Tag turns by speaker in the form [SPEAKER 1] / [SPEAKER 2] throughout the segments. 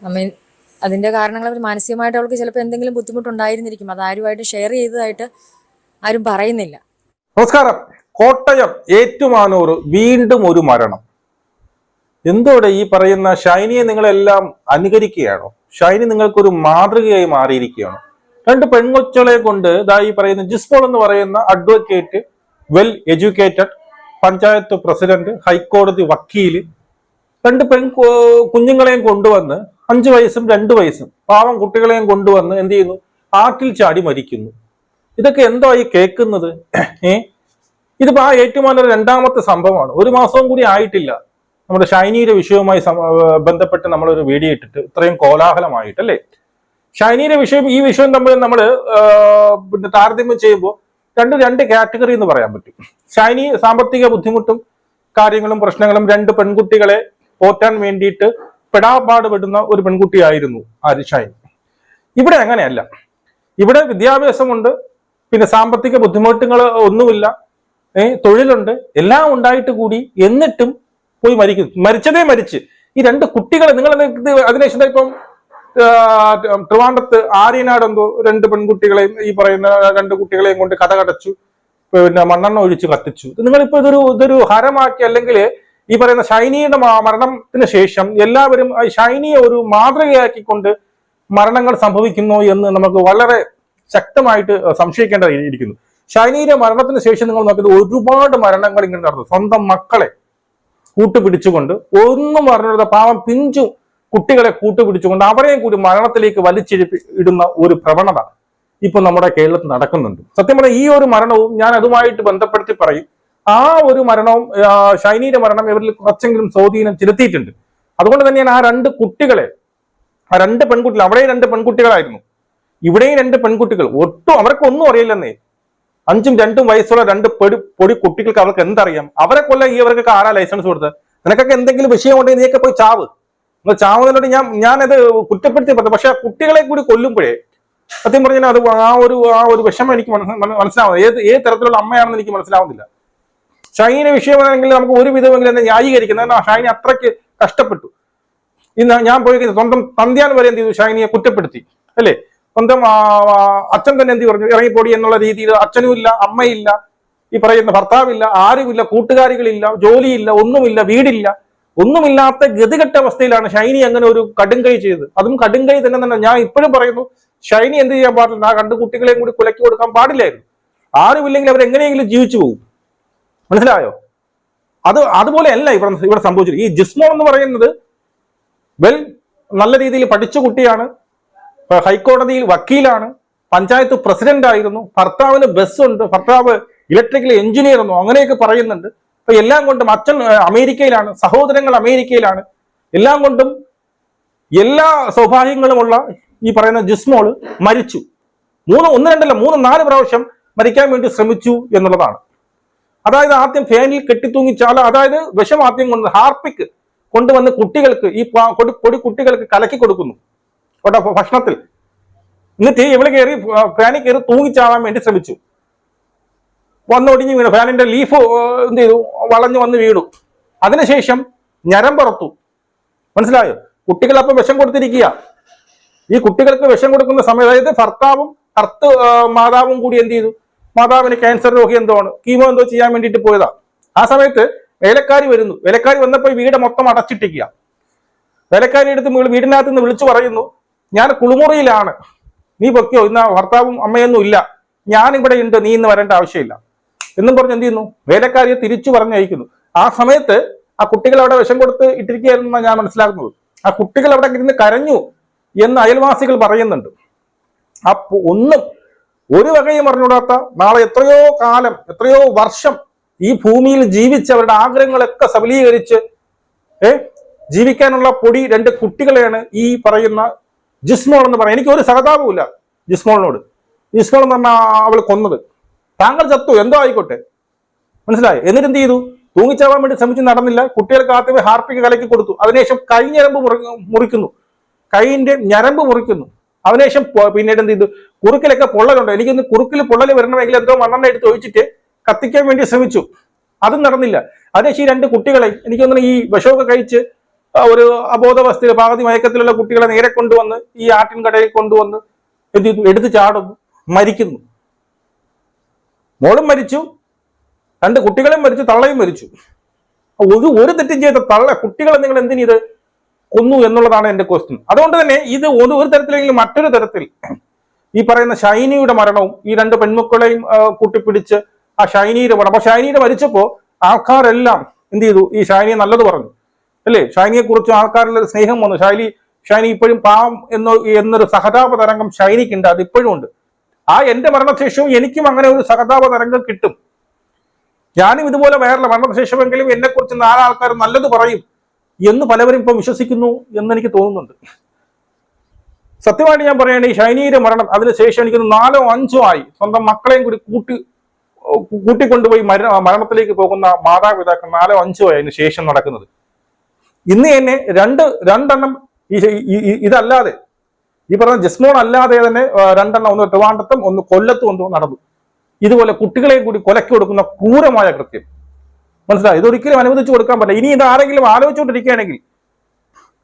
[SPEAKER 1] അമ്മ അതിന്റെ കാരണങ്ങൾ അവർ മാനസികമായിട്ട് അവൾക്ക് ചിലപ്പോൾ എന്തെങ്കിലും ബുദ്ധിമുട്ടുണ്ടായിരുന്നിരിക്കും. അത് ആരുമായിട്ട് ഷെയർ ചെയ്തതായിട്ട് ആരും പറയുന്നില്ല.
[SPEAKER 2] നമസ്കാരം. കോട്ടയം ഏറ്റുമാനൂർ വീണ്ടും ഒരു മരണം. എന്തോടെ ഈ പറയുന്ന ഷൈനിയെ നിങ്ങളെല്ലാം അനുകരിക്കുകയാണോ? ഷൈനി നിങ്ങൾക്കൊരു മാതൃകയായി മാറിയിരിക്കുകയാണോ? രണ്ട് പെൺകൊച്ചുകളെ കൊണ്ട് ഈ പറയുന്ന ജിസ്മോൾ എന്ന് പറയുന്ന advocate, well educated, panchayat president, ഹൈക്കോടതി വക്കീല്, രണ്ട് കുഞ്ഞുങ്ങളെയും കൊണ്ടുവന്ന് 5 വയസ്സും 2 വയസ്സും പാവം കുട്ടികളെയും കൊണ്ടുവന്ന് എന്ത് ചെയ്യുന്നു? ആറ്റിൽ ചാടി മരിക്കുന്നു. ഇതൊക്കെ എന്തോ ഈ കേൾക്കുന്നത്? ഇതിപ്പോ ആ ഏറ്റുമാനൂർ രണ്ടാമത്തെ സംഭവമാണ്. 1 മാസവും കൂടി ആയിട്ടില്ല നമ്മുടെ ഷൈനിയുടെ വിഷയവുമായി ബന്ധപ്പെട്ട് നമ്മളൊരു വീഡിയോ ഇട്ടിട്ട് ഇത്രയും കോലാഹലമായിട്ട്, അല്ലേ? ഷൈനിയുടെ വിഷയം ഈ വിഷയം തമ്മിൽ നമ്മൾ പിന്നെ താരതമ്യം ചെയ്യുമ്പോൾ രണ്ട് കാറ്റഗറി എന്ന് പറയാൻ പറ്റും. ഷൈനി സാമ്പത്തിക ബുദ്ധിമുട്ടും കാര്യങ്ങളും പ്രശ്നങ്ങളും 2 പെൺകുട്ടികളെ പോറ്റാൻ വേണ്ടിയിട്ട് പെടാപ്പാട് പെടുന്ന ഒരു പെൺകുട്ടിയായിരുന്നു ഷൈനി. ഇവിടെ അങ്ങനെയല്ല. ഇവിടെ വിദ്യാഭ്യാസമുണ്ട്, പിന്നെ സാമ്പത്തിക ബുദ്ധിമുട്ടുകൾ ഒന്നുമില്ല, തൊഴിലുണ്ട്, എല്ലാം ഉണ്ടായിട്ട് കൂടി എന്നിട്ടും പോയി മരിച്ചതേ മരിച്ച്. ഈ 2 കുട്ടികളെ നിങ്ങൾ അതിനുശേഷം ഇപ്പം ട്രിവാൻഡ്രത്ത് ആര്യനാട് എന്തോ 2 പെൺകുട്ടികളെയും ഈ പറയുന്ന 2 കുട്ടികളെയും കൊണ്ട് കഥ കടച്ചു, പിന്നെ മണ്ണെണ്ണ ഒഴിച്ച് കത്തിച്ചു. നിങ്ങളിപ്പോ ഇതൊരു ഹരമാക്കി, അല്ലെങ്കിൽ ഈ പറയുന്ന ഷൈനിയുടെ മരണത്തിന് ശേഷം എല്ലാവരും ഷൈനിയെ ഒരു മാതൃകയാക്കിക്കൊണ്ട് മരണങ്ങൾ സംഭവിക്കുന്നു എന്ന് നമുക്ക് വളരെ ശക്തമായിട്ട് സംശയിക്കേണ്ടതായിരിക്കുന്നു. ഷൈനിയുടെ മരണത്തിന് ശേഷം നിങ്ങൾ നോക്കിയത് ഒരുപാട് മരണങ്ങൾ ഇങ്ങനെ നടന്നു. സ്വന്തം മക്കളെ കൂട്ടുപിടിച്ചുകൊണ്ട്, ഒന്നും പറഞ്ഞിരുന്ന പാവം പിഞ്ചു കുട്ടികളെ കൂട്ടുപിടിച്ചുകൊണ്ട് അവരെയും കൂടി മരണത്തിലേക്ക് വലിച്ചിടുന്ന ഒരു പ്രവണത ഇപ്പൊ നമ്മുടെ കേരളത്തിൽ നടക്കുന്നുണ്ട്. സത്യം പറഞ്ഞാൽ ഈ ഒരു മരണവും ഞാൻ അതുമായിട്ട് ബന്ധപ്പെടുത്തി പറയും. ആ ഒരു മരണവും ഷൈനിയുടെ മരണം ഇവരിൽ കുറച്ചെങ്കിലും സ്വാധീനം ചെലുത്തിയിട്ടുണ്ട്. അതുകൊണ്ട് തന്നെയാണ് ആ 2 കുട്ടികളെ, ആ 2 പെൺകുട്ടികൾ, അവിടെ 2 പെൺകുട്ടികളായിരുന്നു, ഇവിടെയും 2 പെൺകുട്ടികൾ, ഒട്ടും അവർക്കൊന്നും അറിയില്ലെന്നേ. 5ഉം 2ഉം വയസ്സുള്ള 2 പൊടി കുട്ടികൾക്ക് അവർക്ക് എന്തറിയാം? അവരെ കൊല്ലം ഇവർക്കൊക്കെ ആരാ ലൈസൻസ് കൊടുത്തത്? നിനക്കൊക്കെ എന്തെങ്കിലും വിഷയം ഉണ്ടെങ്കിൽ നീയൊക്കെ പോയി ചാവ്. നിങ്ങൾ ചാവുന്നതിനോട് ഞാനത് കുറ്റപ്പെടുത്തി പറഞ്ഞു. പക്ഷെ ആ കുട്ടികളെ കൂടി കൊല്ലുമ്പോഴേ സത്യം പറഞ്ഞാൽ അത് ആ ഒരു വിഷമം എനിക്ക് മനസ്സിലാവുന്നത്. ഏത് തരത്തിലുള്ള അമ്മയാണെന്ന് എനിക്ക് മനസ്സിലാവുന്നില്ല. ഷൈനിയുടെ വിഷയമാണെങ്കിൽ നമുക്ക് ഒരു വിധമെങ്കിലും എന്നെ ന്യായീകരിക്കുന്നത്. ഷൈനി അത്രയ്ക്ക് കഷ്ടപ്പെട്ടു. ഇന്ന് ഞാൻ പോയി സ്വന്തം തന്ത്യാൻ വരെ എന്ത് ചെയ്തു? ഷൈനിയെ കുറ്റപ്പെടുത്തി, അല്ലേ? സ്വന്തം അച്ഛൻ തന്നെ എന്ത് പറഞ്ഞു? ഇറങ്ങിപ്പോടി എന്നുള്ള രീതിയിൽ. അച്ഛനും ഇല്ല, അമ്മയില്ല, ഈ പറയുന്ന ഭർത്താവില്ല, ആരുമില്ല, കൂട്ടുകാരികളില്ല, ജോലിയില്ല, ഒന്നുമില്ല, വീടില്ല, ഒന്നുമില്ലാത്ത ഗതികെട്ട അവസ്ഥയിലാണ് ഷൈനി അങ്ങനെ ഒരു കടുംകൈ ചെയ്ത്. അതും കടുംകൈ തന്നെ. ഞാൻ ഇപ്പോഴും പറയുന്നു, ഷൈനി എന്ത് ചെയ്യാൻ പാടില്ല? ആ 2 കുട്ടികളെയും കൂടി കുലക്കി കൊടുക്കാൻ പാടില്ലായിരുന്നു. ആരുമില്ലെങ്കിൽ അവരെങ്ങനെയെങ്കിലും ജീവിച്ചു പോകും. മനസ്സിലായോ? അതുപോലെയല്ല ഇവിടെ സംഭവിച്ചത്. ഈ ജിസ്മോ എന്ന് പറയുന്നത് നല്ല രീതിയിൽ പഠിച്ച കുട്ടിയാണ്, ഹൈക്കോടതിയിൽ വക്കീലാണ്, പഞ്ചായത്ത് പ്രസിഡന്റ് ആയിരുന്നു, ഭർത്താവിന് ബസ്സുണ്ട്, ഭർത്താവ് ഇലക്ട്രിക്കൽ എഞ്ചിനീയർ എന്നോ അങ്ങനെയൊക്കെ പറയുന്നുണ്ട്. അപ്പൊ എല്ലാം കൊണ്ടും അച്ഛൻ അമേരിക്കയിലാണ്, സഹോദരങ്ങൾ അമേരിക്കയിലാണ്, എല്ലാം കൊണ്ടും എല്ലാ സൗഭാഗ്യങ്ങളുമുള്ള ഈ പറയുന്ന ജിസ്മോള് മരിച്ചു. 3 പ്രാവശ്യം മരിക്കാൻ വേണ്ടി ശ്രമിച്ചു എന്നുള്ളതാണ്. അതായത് ആദ്യം ഫാനിൽ കെട്ടിത്തൂങ്ങിച്ചാൽ, അതായത് വിഷം ആദ്യം കൊണ്ട് ഹാർപ്പിക്ക് കൊണ്ടുവന്ന് കുട്ടികൾക്ക്, ഈ പൊടി കുട്ടികൾക്ക് കലക്കി കൊടുക്കുന്നു ഭക്ഷണത്തിൽ. എന്നിട്ട് ഇവള് കയറി ഫാനിൽ കയറി തൂങ്ങിച്ചാവാൻ വേണ്ടി ശ്രമിച്ചു. വന്നൊടിഞ്ഞ് വീണു. ഫാനിന്റെ ലീഫ് എന്ത് ചെയ്തു? വളഞ്ഞു വന്ന് വീണു. അതിനുശേഷം ഞരമ്പുറത്തു. മനസ്സിലായോ? കുട്ടികളപ്പം വിഷം കൊടുത്തിരിക്കുക. ഈ കുട്ടികൾക്ക് വിഷം കൊടുക്കുന്ന സമയം, അതായത് ഭർത്താവും മാതാവും കൂടി എന്ത് ചെയ്തു? മാതാവിന് ക്യാൻസർ രോഗി എന്തോ ആണ്, കീമോ എന്തോ ചെയ്യാൻ വേണ്ടിയിട്ട് പോയതാ. ആ സമയത്ത് വേലക്കാരി വരുന്നു. വേലക്കാരി വന്നപ്പോൾ വീട് മൊത്തം അടച്ചിട്ടിക്കുക. വേലക്കാരി എടുത്ത് വീടിനകത്ത് നിന്ന് വിളിച്ചു പറയുന്നു, ഞാൻ കുളിമുറിയിലാണ്, നീ പൊക്കിയോ, ഇന്ന് ഭർത്താവും അമ്മയൊന്നും ഇല്ല, ഞാനിവിടെ ഉണ്ട്, നീ ഇന്ന് വരേണ്ട ആവശ്യമില്ല എന്നും പറഞ്ഞ് എന്ത് ചെയ്യുന്നു? വേലക്കാരിയെ തിരിച്ചു പറഞ്ഞയക്കുന്നു. ആ സമയത്ത് ആ കുട്ടികൾ അവിടെ വിഷം കൊടുത്ത് ഇട്ടിരിക്കുകയായിരുന്നാണ് ഞാൻ മനസ്സിലാക്കുന്നത്. ആ കുട്ടികൾ അവിടെ ഇരുന്ന് കരഞ്ഞു എന്ന് അയൽവാസികൾ പറയുന്നുണ്ട്. അപ്പൊ ഒരു വകയും അറിഞ്ഞുകൂടാത്ത, നാളെ എത്രയോ കാലം, എത്രയോ വർഷം ഈ ഭൂമിയിൽ ജീവിച്ച് അവരുടെ ആഗ്രഹങ്ങളൊക്കെ സബലീകരിച്ച് ജീവിക്കാനുള്ള പൊടി 2 കുട്ടികളെയാണ് ഈ പറയുന്ന ജിസ്മോൾ എന്ന് പറയാം. എനിക്ക് ഒരു സഹതാപവുമില്ല ജിസ്മോളിനോട്. ജിസ്മോൾ എന്ന് പറഞ്ഞാൽ അവൾ കൊന്നത്. താങ്കൾ ചത്തു, എന്തോ ആയിക്കോട്ടെ, മനസ്സിലായി. എന്നിട്ട് എന്ത് ചെയ്തു? തൂങ്ങിച്ചാവാൻ വേണ്ടി ശ്രമിച്ചു, നടന്നില്ല. കുട്ടികൾക്ക് ആദ്യമേ ഹാർപ്പിക്ക് കലക്കി കൊടുത്തു. അതിനുശേഷം കൈ ഞരമ്പ് മുറിക്കുന്നു, കൈയിന്റെ ഞരമ്പ് മുറിക്കുന്നു. അതിനുശേഷം പിന്നീട് എന്ത് ചെയ്തു? കുറുക്കിലൊക്കെ പൊള്ളലുണ്ട്. എനിക്കൊന്ന് കുറുക്കിൽ പൊള്ളൽ വരണമെങ്കിൽ എന്തോ മണ്ണെണ്ണ എടുത്ത് ഒഴിച്ചിട്ട് കത്തിക്കാൻ വേണ്ടി ശ്രമിച്ചു. അതും നടന്നില്ല. അതിനുശേഷം ഈ 2 കുട്ടികളെ എനിക്കൊന്നും ഈ വിഷമൊക്കെ കഴിച്ച് ഒരു അബോധാവസ്ഥയിൽ പകുതി മയക്കത്തിലുള്ള കുട്ടികളെ നേരെ കൊണ്ടുവന്ന് ഈ ആട്ടിൻകടയിൽ കൊണ്ടുവന്ന് എന്ത് ചെയ്തു? എടുത്ത് ചാടുന്നു, മരിക്കുന്നു. മോളും മരിച്ചു, 2 കുട്ടികളും മരിച്ചു, തള്ളയും മരിച്ചു. ഒരു തെറ്റും ചെയ്ത കുട്ടികളെ നിങ്ങൾ എന്തിനു ഇത് കൊന്നു എന്നുള്ളതാണ് എന്റെ ക്വസ്റ്റ്യൻ. അതുകൊണ്ട് തന്നെ ഇത് ഒരു തരത്തിലെങ്കിലും മറ്റൊരു തരത്തിൽ ഈ പറയുന്ന ഷൈനിയുടെ മരണവും ഈ 2 പെൺമക്കളെയും കൂട്ടിപ്പിടിച്ച് ആ ഷൈനിയുടെ മരണം, അപ്പൊ ഷൈനിയുടെ മരിച്ചപ്പോ ആൾക്കാരെല്ലാം എന്ത് ചെയ്തു? ഈ ഷൈനിയെ നല്ലത് പറഞ്ഞു, അല്ലേ? ഷൈനിയെ കുറിച്ച് ആൾക്കാരിൽ സ്നേഹം വന്നു. ഷൈനി ഇപ്പോഴും പാവം എന്നൊരു സഹതാപ തരംഗം ഷൈനിക്കുണ്ട്, അത് ഇപ്പോഴും ഉണ്ട്. എന്റെ മരണശേഷവും എനിക്കും അങ്ങനെ ഒരു സഹതാപ തരംഗം കിട്ടും. ഞാനും ഇതുപോലെ വേറെ മരണശേഷമെങ്കിലും എന്നെ കുറിച്ച് 4 ആൾക്കാർ നല്ലത് പറയും എന്ന് പലവരും ഇപ്പൊ വിശ്വസിക്കുന്നു എന്നെനിക്ക് തോന്നുന്നുണ്ട്. സത്യമായിട്ട് ഞാൻ പറയുകയാണ്, ഈ ഷൈനിയുടെ മരണം അതിനുശേഷം എനിക്ക് 4 ഓ 5 ഓ ആയി സ്വന്തം മക്കളെയും കൂടി കൂട്ടിക്കൊണ്ടുപോയി മരണത്തിലേക്ക് പോകുന്ന മാതാപിതാക്കൾ 4 ഓ 5 ഓ അതിന് ശേഷം നടക്കുന്നത്. ഇന്ന് തന്നെ രണ്ടെണ്ണം ഇതല്ലാതെ ഈ പറഞ്ഞ ജസ്മോൺ അല്ലാതെ തന്നെ 2 എണ്ണം, ഒന്ന് ട്രിവാൻഡ്രത്തും ഒന്ന് കൊല്ലത്തും എന്തോ നടന്നു. ഇതുപോലെ കുട്ടികളെയും കൂടി കൊലക്കി കൊടുക്കുന്ന ക്രൂരമായ കൃത്യം. മനസ്സിലായി? ഇതൊരിക്കലും അനുവദിച്ചു കൊടുക്കാൻ പറ്റില്ല. ഇനി ഇത് ആരെങ്കിലും ആലോചിച്ചുകൊണ്ടിരിക്കുകയാണെങ്കിൽ,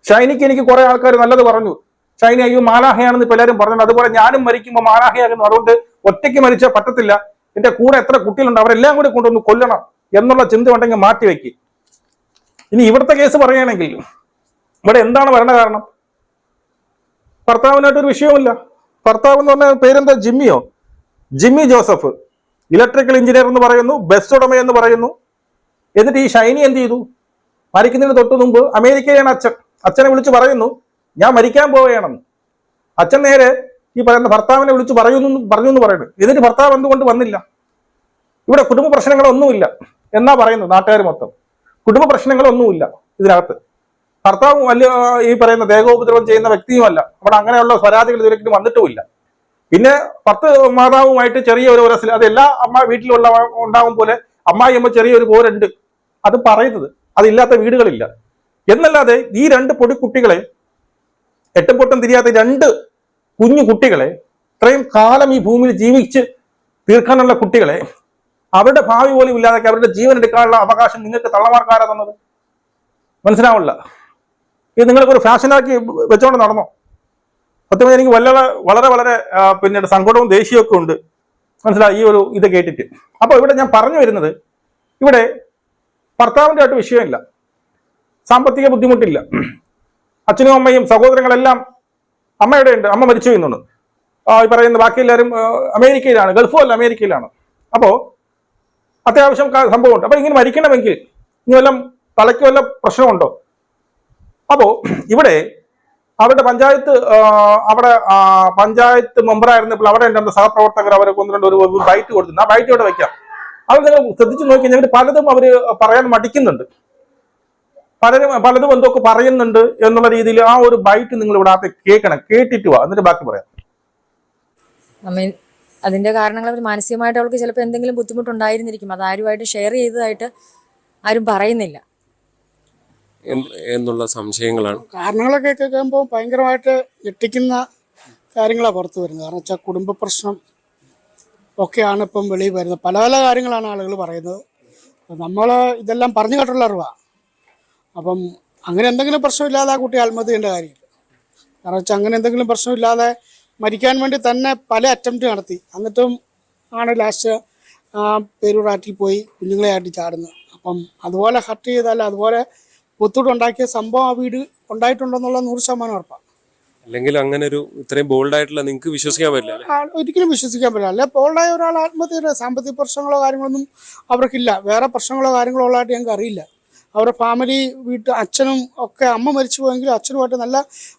[SPEAKER 2] ഷൈനിക്ക് എനിക്ക് കുറെ ആൾക്കാർ നല്ലത് പറഞ്ഞു, ഷൈനി അയ്യോ മാലാഹയാണെന്ന് ഇപ്പൊ എല്ലാവരും പറഞ്ഞു, അതുപോലെ ഞാനും മരിക്കുമ്പോൾ മാലാഹയാകുന്നു, അതുകൊണ്ട് ഒറ്റയ്ക്ക് മരിച്ചാൽ പറ്റത്തില്ല, എന്റെ കൂടെ എത്ര കുട്ടികളുണ്ട് അവരെല്ലാം കൂടി കൊണ്ടുവന്ന് കൊല്ലണം എന്നുള്ള ചിന്ത ഉണ്ടെങ്കിൽ മാറ്റിവെക്ക്. ഇനി ഇവിടുത്തെ കേസ് പറയുകയാണെങ്കിൽ ഇവിടെ എന്താണ് ഭരണ കാരണം? ഭർത്താവിനായിട്ടൊരു വിഷയവുമില്ല. ഭർത്താവ് എന്ന് പറഞ്ഞ പേരെന്താ? ജിമ്മി ജോസഫ്, ഇലക്ട്രിക്കൽ എഞ്ചിനീയർ എന്ന് പറയുന്നു, ബസ് ഉടമ എന്ന് പറയുന്നു. എന്നിട്ട് ഈ ഷൈനി എന്ത് ചെയ്തു? മരിക്കുന്നതിന് തൊട്ട് മുമ്പ് അമേരിക്കയിലാണ് അച്ഛനെ വിളിച്ച് പറയുന്നു ഞാൻ മരിക്കാൻ പോവുകയാണെന്ന്. അച്ഛൻ നേരെ ഈ പറയുന്ന ഭർത്താവിനെ വിളിച്ച് പറഞ്ഞു എന്ന് പറയുന്നു. എന്നിട്ട് ഭർത്താവ് എന്തുകൊണ്ട് വന്നില്ല? ഇവിടെ കുടുംബ പ്രശ്നങ്ങളൊന്നുമില്ല എന്നാ പറയുന്നത് നാട്ടുകാർ മൊത്തം. കുടുംബ പ്രശ്നങ്ങളൊന്നുമില്ല ഇതിനകത്ത്. ഭർത്താവും വലിയ ഈ പറയുന്ന ദേഹോപദ്രവം ചെയ്യുന്ന വ്യക്തിയുമല്ല. അവിടെ അങ്ങനെയുള്ള പരാതികൾ ഇതിലേക്ക് വന്നിട്ടുമില്ല. പിന്നെ മാതാവുമായിട്ട് ചെറിയൊരു ഉരസൽ, അത് എല്ലാ വീട്ടിലുള്ള ഉണ്ടാവും പോലെ അമ്മായിയമ്മ ചെറിയൊരു പോരുണ്ട്, അത് പറയുന്നത്. അതില്ലാത്ത വീടുകളില്ല എന്നല്ലാതെ ഈ 2 പൊടിക്കുട്ടികളെ, എട്ടും പൊട്ടും തിരിയാത്ത 2 കുഞ്ഞു കുട്ടികളെ, ഇത്രയും കാലം ഈ ഭൂമിയിൽ ജീവിച്ച് തീർക്കാനുള്ള കുട്ടികളെ, അവരുടെ ഭാവി പോലും ഇല്ലാതെ അവരുടെ ജീവൻ എടുക്കാനുള്ള അവകാശം നിങ്ങൾക്ക് തള്ളമാർക്കാരാ തന്നത്? മനസ്സിലാവില്ല. ഇത് നിങ്ങൾക്കൊരു ഫാഷനാക്കി വെച്ചോണ്ട് നടന്നോ? സത്യമായി എനിക്ക് വളരെ വളരെ പിന്നീട് സങ്കടവും ദേഷ്യവും ഒക്കെ ഉണ്ട്, മനസ്സിലായി ഈ ഒരു ഇത് കേട്ടിട്ട്. അപ്പൊ ഇവിടെ ഞാൻ പറഞ്ഞു വരുന്നത്, ഇവിടെ ഭർത്താവിൻ്റെ ആയിട്ട് വിഷയമില്ല, സാമ്പത്തിക ബുദ്ധിമുട്ടില്ല, അച്ഛനും അമ്മയും സഹോദരങ്ങളെല്ലാം അമ്മയുടെ ഉണ്ട്, അമ്മ മരിച്ചു എന്നുണ്ട്. ഈ പറയുന്ന ബാക്കി എല്ലാവരും അമേരിക്കയിലാണ്, ഗൾഫും അല്ല അമേരിക്കയിലാണ്. അപ്പോ അത്യാവശ്യം സംഭവമുണ്ട്. അപ്പൊ ഇങ്ങനെ മരിക്കണമെങ്കിൽ ഇനി വല്ലതും തലയ്ക്ക് വല്ല പ്രശ്നമുണ്ടോ? അപ്പോ ഇവിടെ അവരുടെ പഞ്ചായത്ത് മെമ്പറായിരുന്നപ്പോൾ അവിടെ എൻ്റെ സഹപ്രവർത്തകർ അവരെ ഒരു ബൈറ്റ് കൊടുത്തിട്ടുണ്ട്. ആ ബൈറ്റ് ഇവിടെ വെക്കാം. അത് നിങ്ങൾ ശ്രദ്ധിച്ചു നോക്കി കഴിഞ്ഞാൽ പലതും അവര് പറയാൻ മടിക്കുന്നുണ്ട്, പലതും എന്തൊക്കെ പറയുന്നുണ്ട് എന്നുള്ള രീതിയിൽ ആ ഒരു ബൈറ്റ് നിങ്ങൾ ഇവിടെ കേൾക്കണം, കേട്ടിട്ട് വാ, എന്നിട്ട് ബാക്കി പറയാം.
[SPEAKER 1] അതിന്റെ കാരണങ്ങൾ അവർ മാനസികമായിട്ട് അവൾക്ക് ചിലപ്പോൾ എന്തെങ്കിലും ബുദ്ധിമുട്ടുണ്ടായിരുന്നിരിക്കും. അത് ആരുമായിട്ട് ഷെയർ ചെയ്തതായിട്ട് ആരും പറയുന്നില്ല
[SPEAKER 3] എന്നുള്ള സംശയങ്ങളാണ്.
[SPEAKER 4] കാരണങ്ങളൊക്കെ കേൾക്കുമ്പോൾ ഭയങ്കരമായിട്ട് ഞെട്ടിക്കുന്ന കാര്യങ്ങളാണ് പുറത്തു വരുന്നത്. കാരണം വെച്ചാൽ കുടുംബ പ്രശ്നം ഒക്കെയാണ് ഇപ്പം വെളിയിൽ വരുന്നത്. പല പല കാര്യങ്ങളാണ് ആളുകൾ പറയുന്നത്. നമ്മൾ ഇതെല്ലാം പറഞ്ഞു കേട്ടുള്ള അറിവാണ്. അപ്പം അങ്ങനെ എന്തെങ്കിലും പ്രശ്നമില്ലാതെ ആ കുട്ടി ആത്മഹത്യ ചെയ്യേണ്ട കാര്യമില്ല. കാരണം വെച്ചാൽ അങ്ങനെ എന്തെങ്കിലും പ്രശ്നമില്ലാതെ മരിക്കാൻ വേണ്ടി തന്നെ പല അറ്റംപ്റ്റ് നടത്തി, എന്നിട്ടും ആണ് ലാസ്റ്റ് പേരൂരാറ്റിൽ പോയി കുഞ്ഞുങ്ങളെ ആട്ടി ചാടുന്നത്. അപ്പം അതുപോലെ ഹർട്ട് ചെയ്താൽ, അതുപോലെ ബുദ്ധിമുട്ടുണ്ടാക്കിയ സംഭവം ആ വീട് ഉണ്ടായിട്ടുണ്ടെന്നുള്ള 100% ഉറപ്പാണ്.
[SPEAKER 3] അല്ലെങ്കിൽ അങ്ങനെ ഒരു ഇത്രയും ബോൾഡ് ആയിട്ടുള്ള നിങ്ങൾക്ക് വിശ്വസിക്കാൻ പറ്റില്ല?
[SPEAKER 4] ഒരിക്കലും വിശ്വസിക്കാൻ പറ്റില്ല. അല്ലെ ബോൾഡായ ഒരാൾ ആത്മഹത്യ, സാമ്പത്തിക പ്രശ്നങ്ങളോ കാര്യങ്ങളൊന്നും അവർക്കില്ല, വേറെ പ്രശ്നങ്ങളോ കാര്യങ്ങളോ ഉള്ളതായിട്ട് ഞങ്ങൾക്ക് അറിയില്ല. അവരുടെ ഫാമിലി, അച്ഛനും ഒക്കെ, അമ്മ മരിച്ചു പോയെങ്കിലും അച്ഛനുമായിട്ട് നല്ല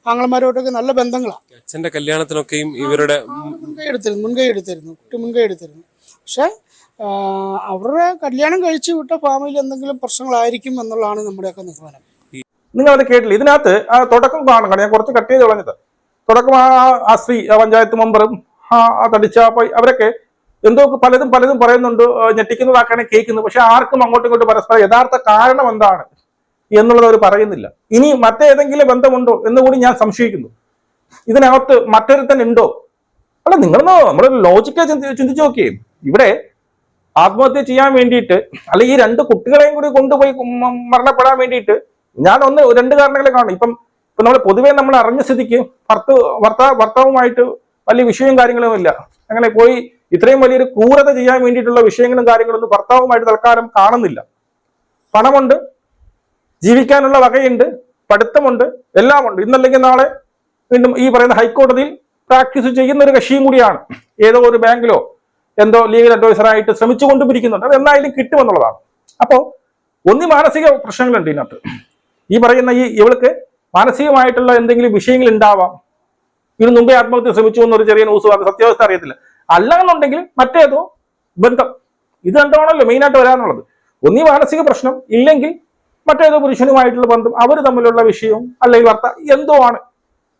[SPEAKER 4] ആങ്ങളമാരുമായിട്ടൊക്കെ നല്ല ബന്ധങ്ങളാണ്.
[SPEAKER 3] അച്ഛന്റെ കല്യാണത്തിനൊക്കെയും ഇവരുടെ
[SPEAKER 4] മുൻകൈ എടുത്തിരുന്നു കുട്ടി മുൻകൈ എടുത്തിരുന്നു. പക്ഷെ അവരുടെ കല്യാണം കഴിച്ചു വിട്ട ഫാമിലി എന്തെങ്കിലും പ്രശ്നങ്ങളായിരിക്കും എന്നുള്ളതാണ് നമ്മുടെയൊക്കെ നിഗമനം.
[SPEAKER 2] നിങ്ങൾ അത് കേട്ടില്ല. ഇതിനകത്ത് ആ തുടക്കം കാണണം, ഞാൻ കുറച്ച് കട്ട് ചെയ്ത് കളഞ്ഞത്. തുടക്കം ആ സ്ത്രീ, പഞ്ചായത്ത് മെമ്പറും തടിച്ച അവരൊക്കെ എന്തോ പലതും പറയുന്നുണ്ട്, ഞെട്ടിക്കുന്നതാക്കാണ് കേൾക്കുന്നത്. പക്ഷെ ആർക്കും അങ്ങോട്ടും ഇങ്ങോട്ടും പരസ്പരം യഥാർത്ഥ കാരണം എന്താണ് എന്നുള്ളത് അവർ പറയുന്നില്ല. ഇനി മറ്റേതെങ്കിലും ബന്ധമുണ്ടോ എന്ന് കൂടി ഞാൻ സംശയിക്കുന്നു. ഇതിനകത്ത് മറ്റൊരുത്തൻ ഉണ്ടോ? അല്ല, നമ്മുടെ ലോജിക്കൽ ചിന്തിച്ചു നോക്കിയേ. ഇവിടെ ആത്മഹത്യ ചെയ്യാൻ വേണ്ടിയിട്ട്, അല്ലെങ്കിൽ ഈ 2 കുട്ടികളെയും കൂടി കൊണ്ടുപോയി മരണപ്പെടാൻ വേണ്ടിയിട്ട് ഞാൻ രണ്ട് കാരണങ്ങളെ കാണും. ഇപ്പൊ നമ്മൾ പൊതുവേ നമ്മൾ അറിഞ്ഞ സ്ഥിതിക്ക് ഭർത്താവുമായിട്ട് വലിയ വിഷയവും കാര്യങ്ങളും ഇല്ല. അങ്ങനെ പോയി ഇത്രയും വലിയൊരു ക്രൂരത ചെയ്യാൻ വേണ്ടിയിട്ടുള്ള വിഷയങ്ങളും കാര്യങ്ങളൊന്നും ഭർത്താവുമായിട്ട് തൽക്കാലം കാണുന്നില്ല. പണമുണ്ട്, ജീവിക്കാനുള്ള വകയുണ്ട്, പഠിത്തമുണ്ട്, എല്ലാം ഉണ്ട്. ഇന്നല്ലെങ്കിൽ നാളെ വീണ്ടും ഈ പറയുന്ന ഹൈക്കോടതിയിൽ പ്രാക്ടീസ് ചെയ്യുന്ന ഒരു കക്ഷിയും കൂടിയാണ്. ഏതോ ഒരു ബാങ്കിലോ എന്തോ ലീഗൽ അഡ്വൈസറായിട്ട് ശ്രമിച്ചുകൊണ്ടിരിക്കുന്നുണ്ട്. അത് എന്നായാലും കിട്ടുമെന്നുള്ളതാണ്. അപ്പോൾ മാനസിക പ്രശ്നങ്ങളുണ്ട് ഇതിനകത്ത്. ഈ പറയുന്ന ഇവൾക്ക് മാനസികമായിട്ടുള്ള എന്തെങ്കിലും വിഷയങ്ങൾ ഉണ്ടാവാം. ഇതിനു മുമ്പേ ആത്മഹത്യ ശ്രമിച്ചു എന്നൊരു ചെറിയ ന്യൂസ് വന്നു, സത്യാവസ്ഥ അറിയത്തില്ല. അല്ലാന്നുണ്ടെങ്കിൽ മറ്റേതോ ബന്ധം, ഇത് രണ്ടുമാണല്ലോ മെയിനായിട്ട് വരാനുള്ളത്. മാനസിക പ്രശ്നം, ഇല്ലെങ്കിൽ മറ്റേതോ പുരുഷനുമായിട്ടുള്ള ബന്ധം, അവർ തമ്മിലുള്ള വിഷയവും അല്ലെങ്കിൽ എന്തോ ആണ്.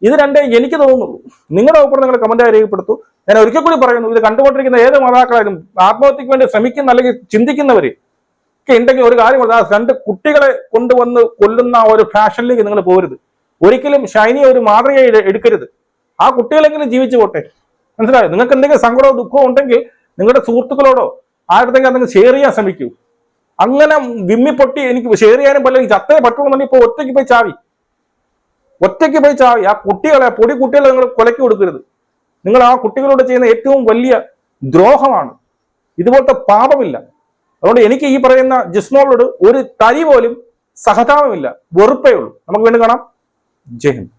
[SPEAKER 2] ഇത് രണ്ടേ എനിക്ക് തോന്നുന്നുള്ളൂ. നിങ്ങളുടെ അഭിപ്രായം നിങ്ങൾ കമന്റായി രേഖപ്പെടുത്തൂ. ഞാൻ ഒരിക്കൽ കൂടി പറയുന്നു, ഇത് കണ്ടുകൊണ്ടിരിക്കുന്ന ഏത് മാതാക്കളായാലും ആത്മഹത്യക്ക് വേണ്ടി ശ്രമിക്കുന്ന അല്ലെങ്കിൽ ചിന്തിക്കുന്നവര് ഒക്കെ ഉണ്ടെങ്കിൽ ഒരു കാര്യമുള്ള, രണ്ട് കുട്ടികളെ കൊണ്ടുവന്ന് കൊല്ലുന്ന ഒരു ഫാഷനിലേക്ക് നിങ്ങൾ പോകരുത്. ഒരിക്കലും ഷൈനിയെ ഒരു മാതൃകയായി എടുക്കരുത്. ആ കുട്ടികളെങ്കിലും ജീവിച്ചു പോട്ടെ. മനസ്സിലായോ? നിങ്ങൾക്ക് എന്തെങ്കിലും സങ്കടമോ ദുഃഖമോ ഉണ്ടെങ്കിൽ നിങ്ങളുടെ സുഹൃത്തുക്കളോടോ ആരുടെങ്കിലും എന്തെങ്കിലും ഷെയർ ചെയ്യാൻ ശ്രമിക്കൂ. അങ്ങനെ വിമ്മിപ്പൊട്ടി എനിക്ക് ഷെയർ ചെയ്യാനും പറ്റില്ല, ചത്തേ പറ്റുമെന്നുണ്ടെങ്കിൽ ഇപ്പോൾ ഒറ്റയ്ക്ക് പോയി ചാവി. ആ കുട്ടികളെ, പൊടി കുട്ടികളെ നിങ്ങൾ കൊലയ്ക്ക് കൊടുക്കരുത്. നിങ്ങൾ ആ കുട്ടികളോട് ചെയ്യുന്ന ഏറ്റവും വലിയ ദ്രോഹമാണ്. ഇതുപോലത്തെ പാപമില്ല. അതുകൊണ്ട് എനിക്ക് ഈ പറയുന്ന ജിസ്മോളോട് ഒരു തരി പോലും സഹതാപമില്ല, വെറുപ്പേ ഉള്ളൂ. നമുക്ക് വീണ്ടും കാണാം. ജയ് ഹിന്ദ്.